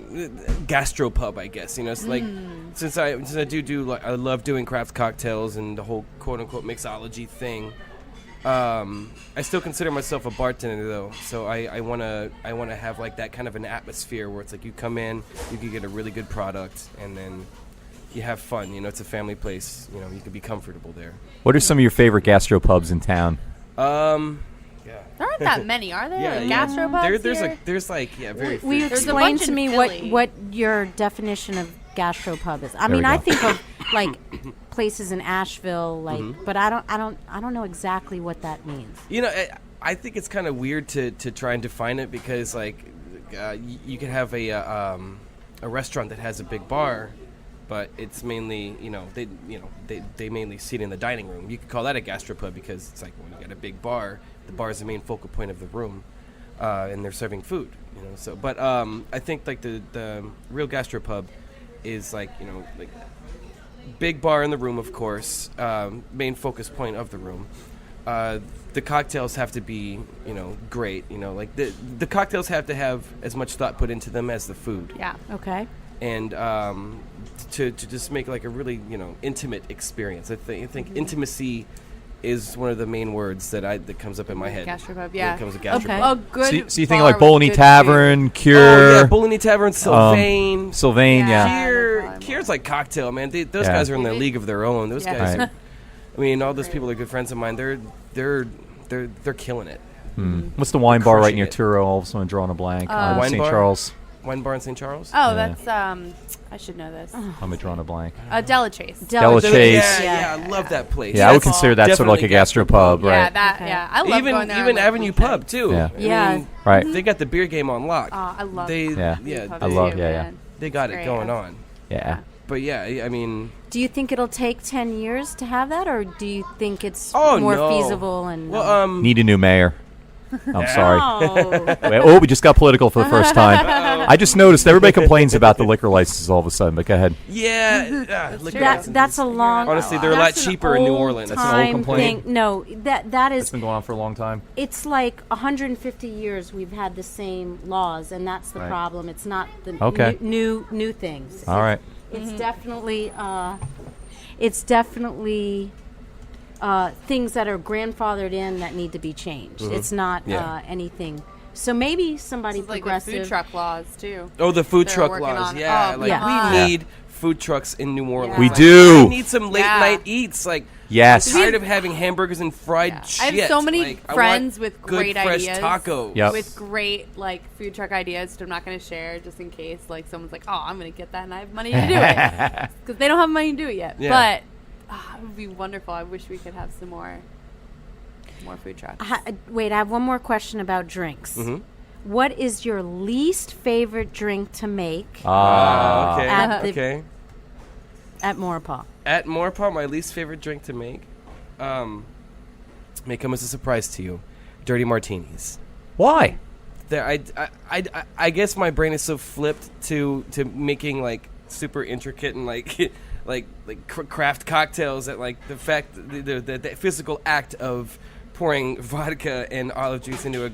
gastropub, I guess. You know, it's like since I do I love doing craft cocktails and the whole quote unquote mixology thing. I still consider myself a bartender though, so I wanna have like that kind of an atmosphere where it's like you come in, you can get a really good product, and then you have fun. You know, it's a family place. You know, you can be comfortable there. What are some of your favorite gastropubs in town? Yeah. There aren't that many, are there? Yeah, like yeah. gastropubs There's here? like very Will you few. There's a explain bunch to in me Philly. what your definition of gastropub is? I There mean, we I go. think of like places in Asheville, like, but I don't know exactly what that means. You know, I think it's kind of weird to try and define it because like you could have a restaurant that has a big bar, but it's mainly they mainly seat in the dining room. You could call that a gastropub because it's like when you got a big bar, the bar is the main focal point of the room, and they're serving food. You know, so but I think like the real gastropub is like, you know, like big bar in the room, of course, main focus point of the room. The cocktails have to be, you know, great. You know, like the cocktails have to have as much thought put into them as the food. Yeah. Okay. And to just make like a really, you know, intimate experience. I think intimacy is one of the main words that comes up in my head. Gastropub, when yeah. it comes to Okay. gastropub. A good So you think bar like with Bologna good Tavern, Cure, Oh yeah, Bologna Tavern, Sylvain. Sylvain, Yeah. yeah. Kier, Kier's like cocktail, man. Those Yeah. guys are in their league of their own. Those Yeah. guys Right. are, I mean, all those people are good friends of mine. They're killing it. What's the wine bar right Crushing near it. Turo? All of a sudden, drawing a blank. on Wine St. bar? Charles. Wine bar in St. Charles. Oh, Yeah. that's I should know this. I'm drawing a blank. Della Chase. Della Chase. Yeah, I love that place. Yeah, I would That's consider that sort of like a definitely gastropub, Yeah, right? that. Okay. Yeah, I love even going there. even on, like, Avenue weekends. Pub too. Yeah. I Yeah. mean, Right. they got the beer game on lock. I love. They Yeah. yeah, Pub I too, love- yeah, man. they got It's it great, going yeah. on. Yeah. But yeah, I mean, Do you think it'll take 10 years to have that, or do you think it's Oh, more no. feasible? And well, Need a new mayor. I'm sorry. Oh. Oh, we just got political for the first time. I just noticed everybody complains about the liquor licenses all of a sudden, but go ahead. yeah, liquor That, licenses. that's a long. Honestly, they're a lot that's an cheaper in New old Orleans. That's an old time complaint. thing. No, that It's is. been going on for a long time. It's like 150 years we've had the same laws, and that's the Right. problem. It's not the Okay. new things. All right. It's definitely things that are grandfathered in that need to be changed. It's not Yeah. anything. So maybe somebody It's like the progressive. food truck laws too. Oh, the food They're truck working laws. on- Yeah, oh, like yeah. we Yeah. need food trucks in New Orleans. We Like, do. I need some late Yeah. night eats. Like, Yes. I'm tired of having hamburgers and fried Yeah. shit. I have so many Like, I friends want with good, great fresh ideas. tacos. Yep. With great like food truck ideas, that I'm not going to share just in case like someone's like, "Oh, I'm going to get that and I have money to do it," because they don't have money to do it yet. Yeah. But it would be wonderful. I wish we could have some more food trucks. Wait, I have one more question about drinks. Mhm. What is your least favorite drink to make Okay. At the- okay. at Maurepas? At Maurepas, my least favorite drink to make may come as a surprise to you. Dirty martinis. Why? I guess my brain is so flipped to making like super intricate and like craft cocktails that like the fact the physical act of pouring vodka and olive juice into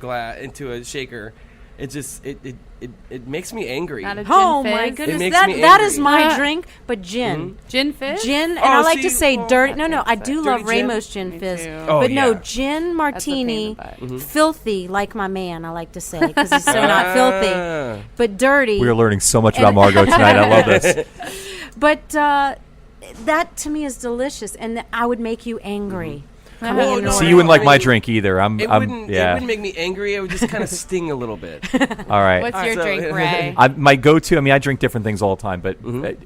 a shaker, it makes me angry. Not a gin Oh fizz. my It goodness, makes that me that is angry. my drink, but gin. Gin fizz. Gin, and Oh, I like to see, say well, dirty. No, I that's do it. love Dirty gin? Ramos gin Me fizz, too. Oh, but no yeah. gin martini, That's a pain in the butt. filthy like my man. I like to say because he's so not filthy, but dirty. We are learning so much about Margot tonight. I love this. But that to me is delicious, and I would make you angry. Well, Coming in no, So order. you wouldn't like I my mean, drink either. It I'm wouldn't yeah. make me angry. It would just kind of sting a little bit. All right. What's your So- drink, Ray? My go-to. I mean, I drink different things all the time, but Mhm.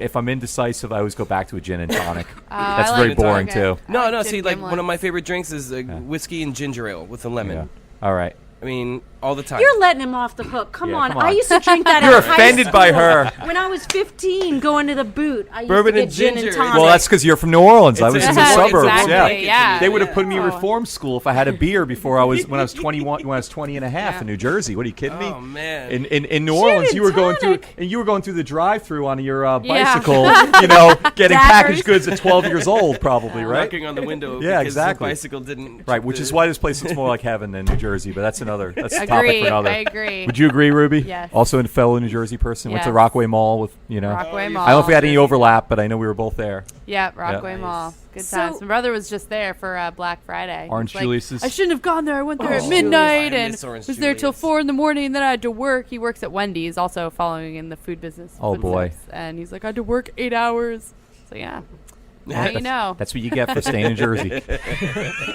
if I'm indecisive, I always go back to a gin and tonic. I That's like very gin boring tonic. too. I No, like no. gin See, like gimlet. one of my favorite drinks is whiskey and ginger ale with a lemon. Yeah. All right. I mean, all the time. You're letting him off the hook. Come Yeah, on. come on. I used to drink that. You're in high offended by school. her. When I was 15, going to the boot, I used Bourbon to get and gin ginger. and tonic. Well, that's because you're from New Orleans. I It's was a- in the Exactly, suburbs. Yeah. yeah. They would have put me in Oh. reform school if I had a beer before when I was 21 when I was 20 and a half in New Jersey. What are you kidding me? Oh man. In New Gin Orleans, and you were going through tonic. the drive-through on your Yeah. bicycle, getting Daggers. packaged goods at 12 years old, probably, right? Knocking on the window. Yeah, because exactly. The bicycle didn't. Right, which is why this place looks more like heaven than New Jersey, but that's a topic Agree. for another. I agree. Would you agree, Ruby? Yes. Also a fellow New Jersey person. Went to Yes. Rockaway Mall with, Rockaway Mall. I don't know if we had any overlap, but I know we were both there. Yeah, Rockaway Yeah. Mall. Good So- times. My brother was just there for Black Friday. Orange He's like, Julius's. I shouldn't have gone there. I went there Oh, at midnight I and miss Orange was there till Julius. 4 in the morning. And then I had to work. He works at Wendy's, also following in the food business. Oh, boy. footsteps. And he's like, I had to work 8 hours. So yeah, now you know. That's what you get for staying in Jersey.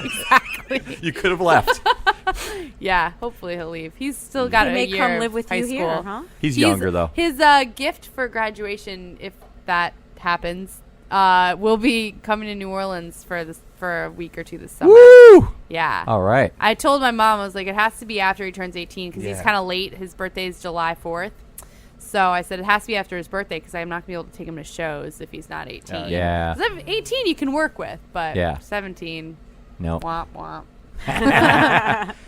Exactly. You could have left. Yeah, hopefully he'll leave. He's still got He a may year come of live with high you school. here, huh? He's younger, though. His gift for graduation, if that happens, will be coming to New Orleans for a week or two this summer. Woo! Yeah. All right. I told my mom, I was like, it has to be after he turns 18 because he's Yeah. kind of late. His birthday is July 4th. So I said it has to be after his birthday because I'm not going to be able to take him to shows if he's not 18. Yeah. 'Cause if 18 you can work with, but Yeah. 17, No. womp womp.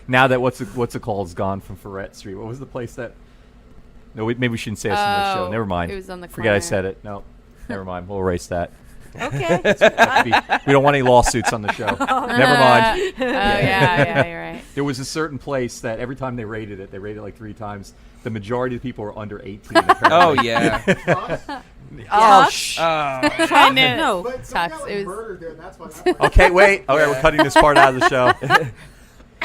Now that what's it called is gone from Ferret Street. What was the place that? No, maybe we shouldn't say this in the show. Oh, Never mind. it was on the Forget I corner. said it. No, never mind. We'll erase that. Okay. We don't want any lawsuits on the show. Never mind. Oh, yeah, you're right. There was a certain place that every time they rated it like 3 times. The majority of the people were under 18. apparently. Oh yeah. Oh, shh. I knew. No. But someone Tux, got, like, it was- murdered there, and that's why that Okay, wait. Okay, we're cutting this part out of the show.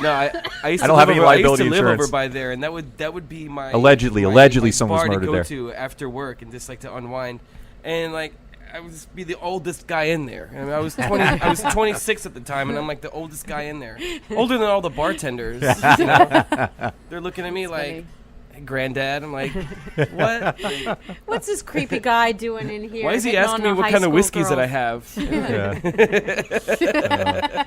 No, I used I to don't live have any over, I used liability to live insurance. over by there, and that would be my Allegedly my, someone was bar murdered to go there. to after work and just like to unwind, and like I would just be the oldest guy in there. I mean, I was 20. I was 26 at the time, and I'm like the oldest guy in there, older than all the bartenders. You know? They're looking at me like, funny. "Hey, granddad." I'm like, what? Like, What's this creepy guy doing in here? why is he hitting asking on me the what high kind of school whiskeys that I girls? have? Yeah.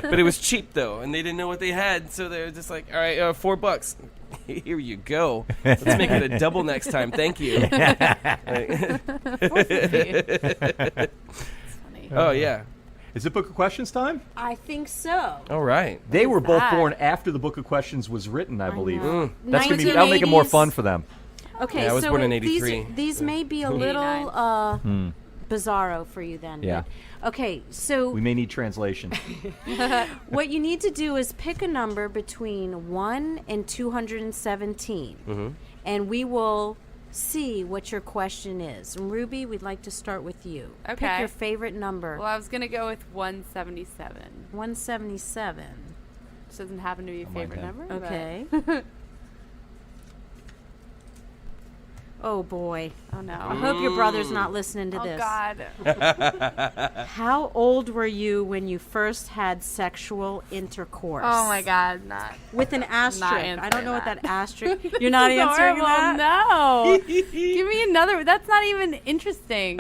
But it was cheap though, and they didn't know what they had, so they were just like, "All right, $4. Here you go. Let's make it a double next time. Thank you." Like- Funny. oh yeah. Is it Book of Questions time? I think so. All right. They were both that? born after the Book of Questions was written, I believe. know. That'll make it more 1980s. fun for them. Okay, Yeah, I was so born in 83. These may be a little 89. bizarro for you then. Yeah. but- okay, so We may need translation. what you need to do is pick a number between 1 and 217, and we will see what your question is. And Ruby, we'd like to start with you. Pick Okay. your favorite number. Well, I was going to go with 177. 177. Which doesn't happen to be a mind favorite that. number. but- Okay. Oh boy. Oh no. I hope your brother's not listening to Oh this. God. How old were you when you first had sexual intercourse? Oh my God. Not. With an asterisk. I don't answering know what that. that asterisk. You're not It's answering horrible. that. No. Give me another. That's not even interesting.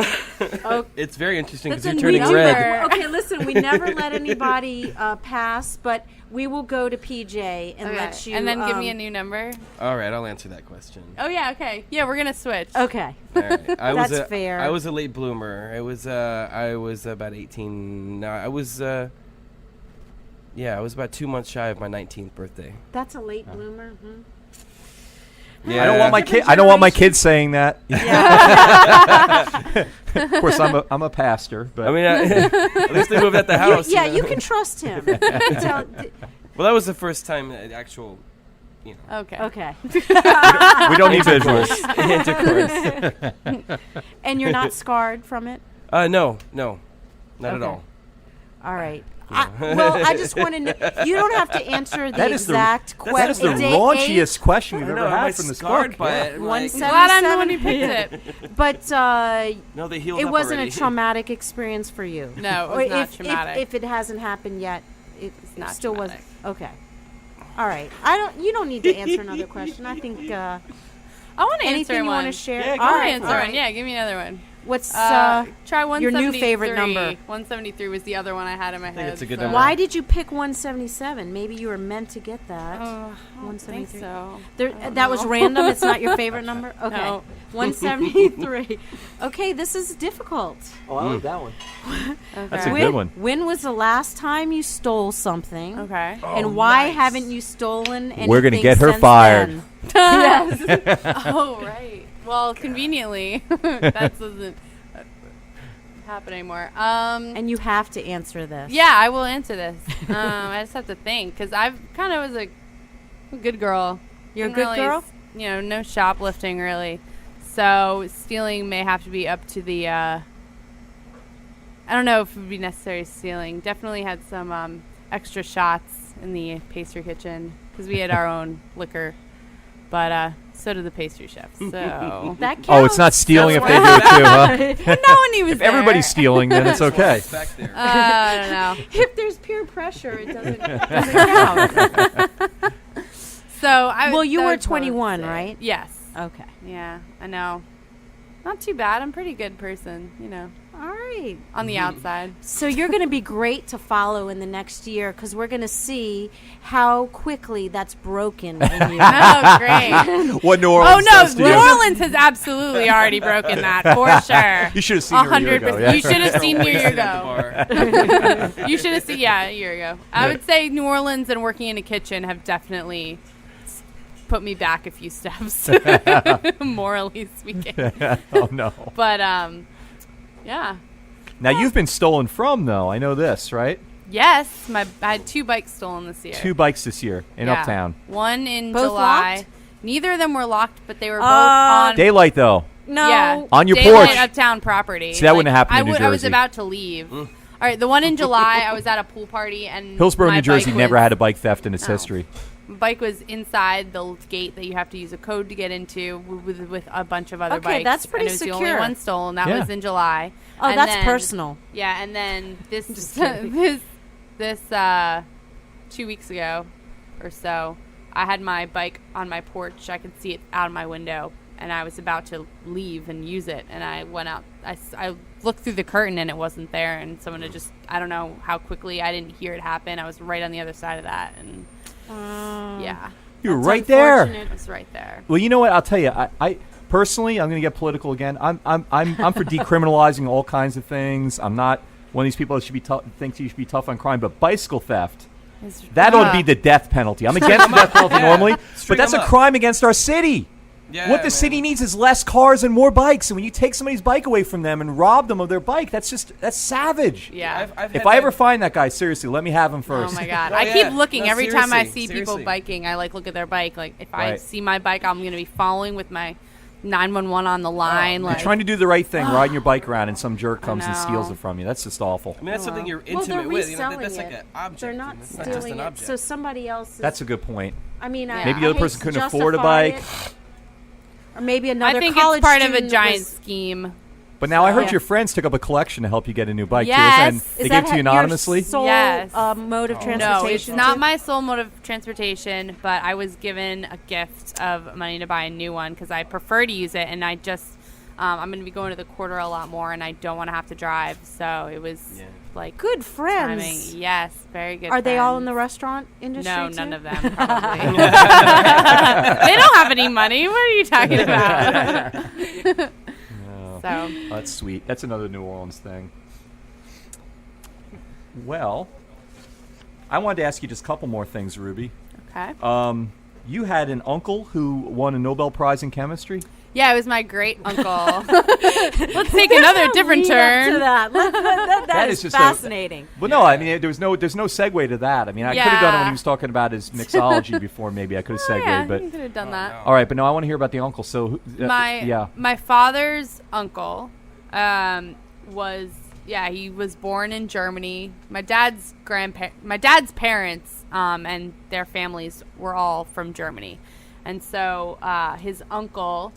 It's very interesting because That's you're a turning number. red. Okay, listen. We never let anybody pass, but we will go to PJ and Okay. let you. And then give me a new number. All right, I'll answer that question. Oh yeah. Okay. Yeah, we're gonna switch. Okay. All right. That's fair. I was a late bloomer. I was about 18. No, I was I was about 2 months shy of my 19th birthday. That's a late bloomer. Hmm? Yeah. I don't want my kid. I don't want my kids saying that. Of course, I'm a pastor, but I mean, at least they moved at the house. Yeah, you know? you can trust him. Tell- Well, that was the first time actual, Okay. okay. we don't need visuals. intercourse. And you're not scarred from it? No, not at Okay. all. All right. I just want to know. You don't have to answer the That is the exact question. that is the raunchiest question we've I ever know, am I had from this scarred book. by Yeah. it? One Like, second. Glad I'm the one who picked it. But no, they healed it up wasn't already. a traumatic experience for you. No, it Or was not if, traumatic. If it hasn't happened yet, it not still traumatic. wasn't. Okay. All right. You don't need to answer another question. I think I want to answer anything you one. want to share. Yeah, go all I'll right. answer all one. right. Yeah, give me another one. What's Try your 173. new favorite number? 173 was the other one I had in my head. it's a good so- number. Why did you pick 177? Maybe you were meant to get that. Oh, I don't think 173. so. That was random. It's not your favorite number. Okay. No. 173. Okay, this is difficult. Oh, I like that one. Okay. That's a good one. When was the last time you stole something? Okay. And why haven't you stolen anything? We're gonna get her since fired. then? Yes. Oh, right. Well, conveniently, that doesn't happen anymore. And you have to answer this. Yeah, I will answer this. I just have to think because I've kind of was a good girl. You're a Didn't good really girl? No shoplifting really. So stealing may have to be up to the. I don't know if it would be necessary stealing. Definitely had some extra shots in the pastry kitchen because we had our own liquor, but so did the pastry chef. So That counts. Oh, it's not stealing if That's they do it too, huh? but no one even. If everybody's stealing, then it's okay. Back there. I don't know. If there's peer pressure, it doesn't count. So I. Well, you that were would probably 21, say- right? Yes. Okay. Yeah, I know. Not too bad. I'm a pretty good person, All right. on the outside. So you're going to be great to follow in the next year because we're going to see how quickly that's broken in you. Oh, great. What New Oh Orleans does no, to New you. Orleans has absolutely already broken that for sure. You should have seen her a year ago. 100%. Yeah. You should have seen me a year Wasted at the ago. bar. You should have seen, a year ago. I would say New Orleans and working in a kitchen have definitely put me back a few steps, morally speaking. Oh no. But yeah. Now you've been stolen from, though. I know this, right? Yes, I had 2 bikes stolen this year. 2 bikes this year in Yeah. Uptown. One in Both July. locked? Neither of them were locked, but they were both on Daylight, though. No. Yeah. On your daylight porch. Uptown property. See, that wouldn't have happened in New I was Jersey. about to leave. All right, the one in July, I was at a pool party and Hillsborough, my New Jersey bike never was- had a bike theft in its No. history. My bike was inside the gate that you have to use a code to get into with a bunch of other Okay, bikes. that's pretty and it was the only secure. one stolen. That Yeah. was in July. Oh, And that's then- personal. Yeah, and then this Just kidding. this 2 weeks ago or so, I had my bike on my porch. I could see it out of my window, and I was about to leave and use it. And I went out. I looked through the curtain, and it wasn't there. And someone had just, I don't know how quickly, I didn't hear it happen. I was right on the other side of that, and yeah, You were That's right there. unfortunate. it was right there. Well, you know what? I'll tell you. I personally, I'm going to get political again. I'm for decriminalizing all kinds of things. I'm not one of these people that should be thinks you should be tough on crime, but bicycle theft. That ought to be the death penalty. I'm against the death penalty normally, but String that's a 'em up. crime against our city. Yeah, What the man. city needs is less cars and more bikes. And when you take somebody's bike away from them and rob them of their bike, that's savage. Yeah. I've If had I that- ever find that guy, seriously, let me have him first. Oh my god! Oh, I yeah. keep looking No, every time I seriously, see people seriously. biking. I look at their bike. Like if I Right. see my bike, I'm gonna be following with my 911 on the line. You're like trying to do the right thing, riding your bike around, and some jerk comes and know. steals it from you. That's just awful. I mean, that's something you're Well, they're intimate with. reselling That's like it. an object. They're not It's not just stealing an it, object. so somebody else. That's a good point. I mean, Yeah. Maybe the I other hate person to couldn't afford a justify bike. it. Or maybe another I think college it's part of a student giant was- scheme. But now I heard Yeah. your friends took up a collection to help you get a new bike too. Yes. And Is they Is gave it that to you your anonymously. sole Yes. mode of No, transportation? it's not too? my sole mode of transportation, but I was given a gift of money to buy a new one because I prefer to use it, and I just I'm going to be going to the quarter a lot more, and I don't want to have to drive, so it was like Good friends. timing. Yes, very good. Are they all in the friends. restaurant industry? No, too? none of them. Probably. They don't have any money. What are you talking about? So Oh, that's sweet. That's another New Orleans thing. Well, I wanted to ask you just a couple more things, Ruby. okay. You had an uncle who won a Nobel Prize in chemistry. Yeah, it was my great uncle. Let's take another different Lead up turn. to that. that is is just a- fascinating. Well, no, I mean there's no segue to that. I mean, I could have done it when Yeah. he was talking about his mixology before. Maybe I could have segued, Yeah, but you could have done that. all right. But no, I want to hear about the uncle. So, My father's uncle he was born in Germany. My dad's parents and their families were all from Germany, and so his uncle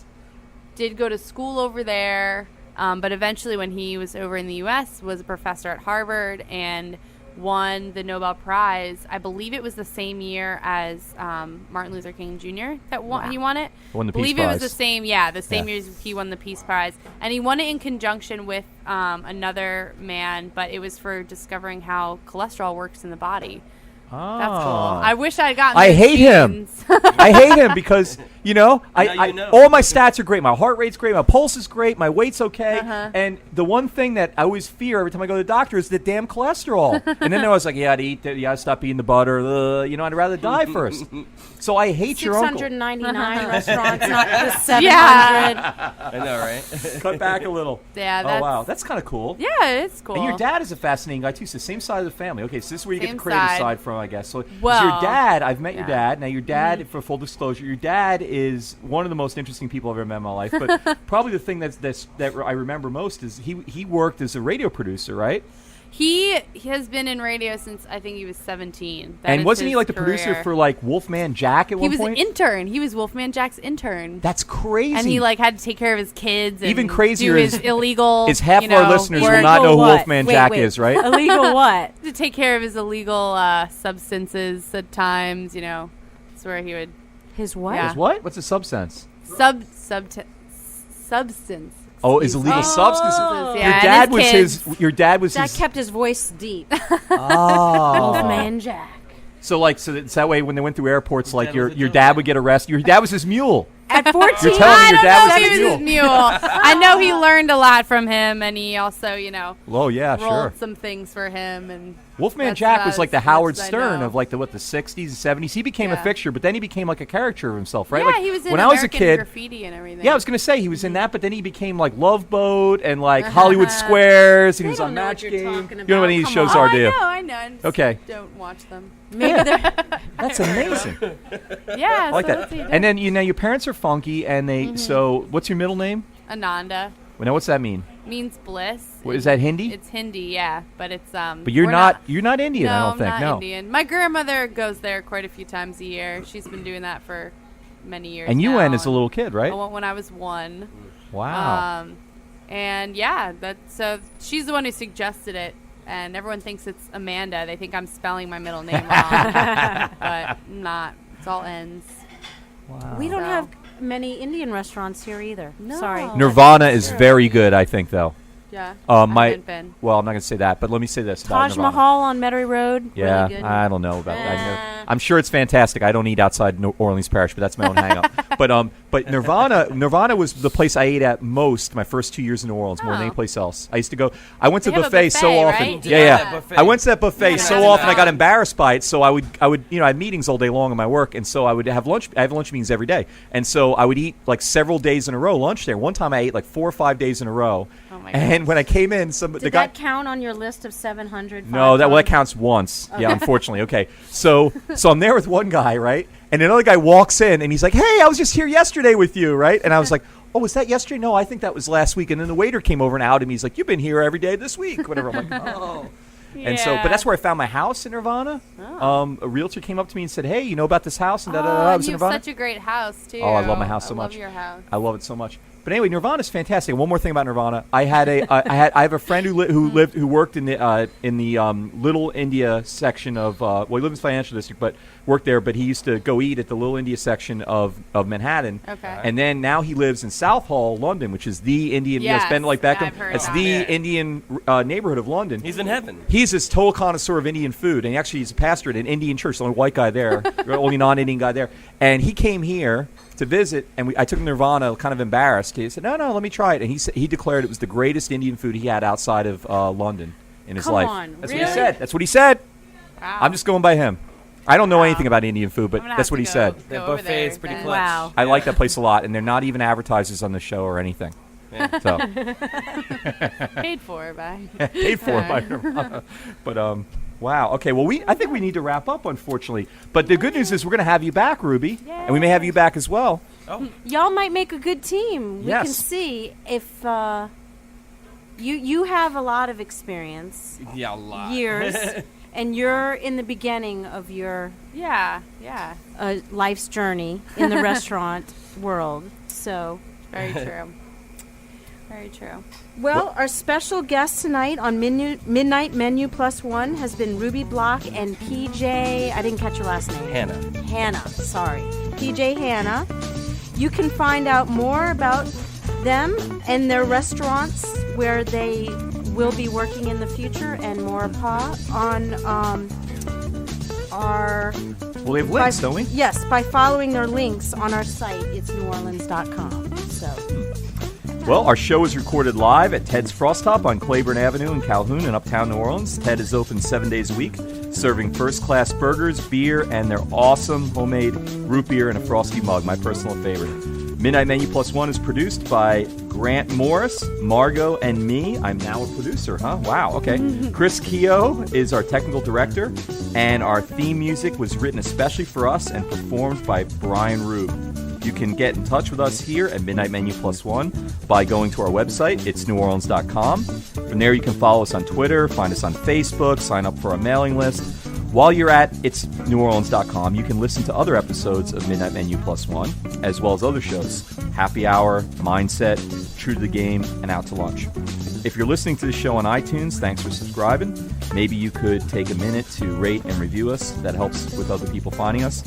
did go to school over there, but eventually when he was over in the U.S. was a professor at Harvard and won the Nobel Prize. I believe it was the same year as Martin Luther King Jr. He won it. Won the I believe Peace it was Prize. the same year he won the Peace Prize, and he won it in conjunction with another man, but it was for discovering how cholesterol works in the body. That's cool. I wish I'd gotten. I those hate him. genes. I hate him because Now you know. all my stats are great. My heart rate's great. My pulse is great. My weight's okay. And the one thing that I always fear every time I go to the doctor is the damn cholesterol. And then I was like, you gotta eat. You gotta stop eating the butter. I'd rather die first. So I hate your uncle. 699 restaurants, not the 700. Yeah. I know, right? Cut back a little. Yeah, Oh wow, that's kind of cool. Yeah, it's cool. And your dad is a fascinating guy too. It's the same side of the family. Okay, so this is where you get Same the creative side. side from, I guess. So, 'cause Well, your dad, I've met your yeah. dad. Now, your dad, for full disclosure, your dad is one of the most interesting people I've ever met in my life. But probably the thing that I remember most is he worked as a radio producer, right? He has been in radio since I think he was 17. That And is wasn't he his like the producer career. for like Wolfman Jack at He one was point? an intern. He was Wolfman Jack's intern. That's crazy. And he like had to take care of his kids. And Even crazier do his is- illegal. is half of our listeners will work not know who Illegal what? Wolfman Wait, Jack wait. is, right? Illegal what? to take care of his illegal substances at times. That's where he would His what? Yeah. Is what? What's a substance? substance. Oh, is illegal substances. Yeah, Your and dad his was kids. Your dad was That his. kept his voice deep. Oh. Wolfman Jack. So it's that way when they went through airports, like dad your was a your gentleman. dad would get arrested. Your dad was his mule. At 14? You're telling me I your don't dad know was if his he was his mule. I know he learned a lot from him, and he also, Oh yeah, rolled sure. some things for him. And Wolfman that's Jack about was like as the much Howard as I Stern know. of like the 60s and 70s. He became a Yeah. fixture, but then he became like a caricature of himself, right? Yeah, like he was in when American I was a kid. Graffiti and everything. Yeah, I was gonna say he was in that, but then he became like Love Boat and like Hollywood Squares, and he They was don't on know what Match you're Game. talking You know what about. these Come shows on. are, I do you? know. I know. Okay. Don't watch them. Maybe they're That's amazing. Yeah, I like so that. that's what he did. And then your parents are funky, and they. So what's your middle name? Ananda Well, now what's that mean? means bliss. What, is that Hindi? It's Hindi, yeah, but it's But you're we're not Indian, No, I don't I'm think. not No. Indian. My grandmother goes there quite a few times a year. She's been doing that for many years. And you now, went as a little kid, right? I went when I was 1. Wow. And yeah, so she's the one who suggested it, and everyone thinks it's Amanda. They think I'm spelling my middle name wrong, but I'm not. It's all ends. Wow. We don't So- have many Indian restaurants here either. No. Sorry. Nirvana is very good, I think, though. Yeah. I I haven't been. Well, I'm not going to say that, but let me say this about Taj Nirvana. Mahal on Metairie Road. Yeah, Really good. I don't know about that. I'm sure it's fantastic. I don't eat outside New Orleans Parish, but that's my own hang-up. But Nirvana was the place I ate at most my first 2 years in New Orleans, more than Oh. any place else. I used to go. I went to They have a buffet so buffet, often. right? Yeah, Yeah, yeah. that buffet. I went to that buffet Yeah, so that's often I got about- embarrassed by it. So I would I had meetings all day long in my work, and so I would have lunch. I have lunch meetings every day, and so I would eat like several days in a row lunch there. One time I ate like 4 or 5 days in a row. Oh my And when I came in, the Did guy. that count on your list of 700? No, that times? counts once. Yeah, unfortunately. Okay, so I'm there with one guy, right, and another guy walks in and he's like, "Hey, I was just here yesterday with you, right?" And I was like, "Oh, was that yesterday? No, I think that was last week." And then the waiter came over and outed me. He's like, "You've been here every day this week." Whatever. I'm like, "Oh." And so, but that's where I found my house in Nirvana. Oh. A realtor came up to me and said, "Hey, you know about this house?" And Oh, I was in you have Nirvana. such a great house too. Oh, I love my house so I much. love your house. I love it so much. But anyway, Nirvana's fantastic. One more thing about Nirvana, I had I have a friend who worked in the Little India section of he lived in the financial district, but worked there. But he used to go eat at the Little India section of Manhattan. Okay. And then now he lives in Southall, London, which is the Indian. Yes, Ben like Beckham. I've heard It's about the it. Indian neighborhood of London. He's in heaven. He's this total connoisseur of Indian food, and he's a pastor at an Indian church. The only white guy there, the only non-Indian guy there. And he came here to visit, and I took him to Nirvana, kind of embarrassed. He said, "No, let me try it." And he declared it was the greatest Indian food he had outside of London in his Come life. on, That's really? what he said. That's what he said. Wow. I'm just going by him. I don't know Wow. anything about Indian food, but I'm gonna that's have what to he go- said. go That over buffet there is pretty then. clutch. Wow. I like that place a lot, and they're not even advertisers on the show or anything. Yeah. So Paid for by. paid for by Nirvana. But wow. Okay. Well, I think we need to wrap up, unfortunately. But the good news is we're going to have you back, Ruby, and we may have you back as well. Oh, Y'all might make a good team. We Yes. can see if you have a lot of experience, yeah, a lot. years, and you're in the beginning of your Yeah. life's journey in the restaurant world. So, Very true. Very true. well, our special guest tonight on Midnight Menu Plus One has been Ruby Block and PJ. I didn't catch your last name. Hannah. Sorry. PJ Hannah. You can find out more about them and their restaurants where they will be working in the future and more on our... Well, we have links, don't we? Yes, by following their links on our site. It's neworleans.com. So... Well, our show is recorded live at Ted's Frost Top on Claiborne Avenue in Calhoun in Uptown New Orleans. Ted is open 7 days a week, serving first-class burgers, beer, and their awesome homemade root beer in a frosty mug, my personal favorite. Midnight Menu Plus One is produced by Grant Morris, Margot, and me. I'm now a producer, huh? Wow, okay. Chris Keogh is our technical director, and our theme music was written especially for us and performed by Brian Rube. You can get in touch with us here at Midnight Menu Plus One by going to our website, it's neworleans.com. From there, you can follow us on Twitter, find us on Facebook, sign up for our mailing list. While you're at it's neworleans.com, you can listen to other episodes of Midnight Menu Plus One, as well as other shows, Happy Hour, Mindset, True to the Game, and Out to Lunch. If you're listening to the show on iTunes, thanks for subscribing. Maybe you could take a minute to rate and review us. That helps with other people finding us.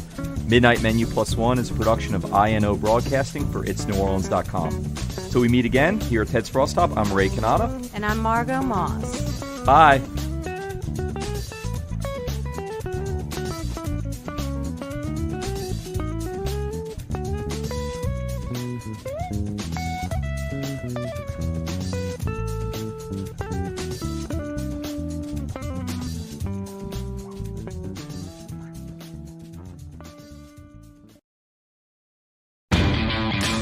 Midnight Menu Plus One is a production of INO Broadcasting for itsneworleans.com. Till we meet again, here at Ted's Frost Top, I'm Ray Canada. And I'm Margot Moss. Bye.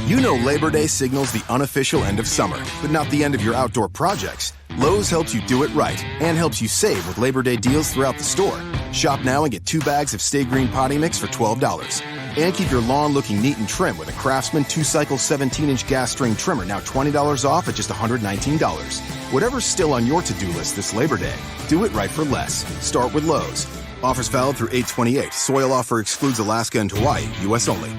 You know Labor Day signals the unofficial end of summer, but not the end of your outdoor projects. Lowe's helps you do it right and helps you save with Labor Day deals throughout the store. Shop now and get 2 bags of Stay Green potting mix for $12. And keep your lawn looking neat and trim with a Craftsman 2-cycle 17-inch gas string trimmer, now $20 off at just $119. Whatever's still on your to-do list this Labor Day, do it right for less. Start with Lowe's. Offers valid through 8/28. Soil offer excludes Alaska and Hawaii, U.S. only.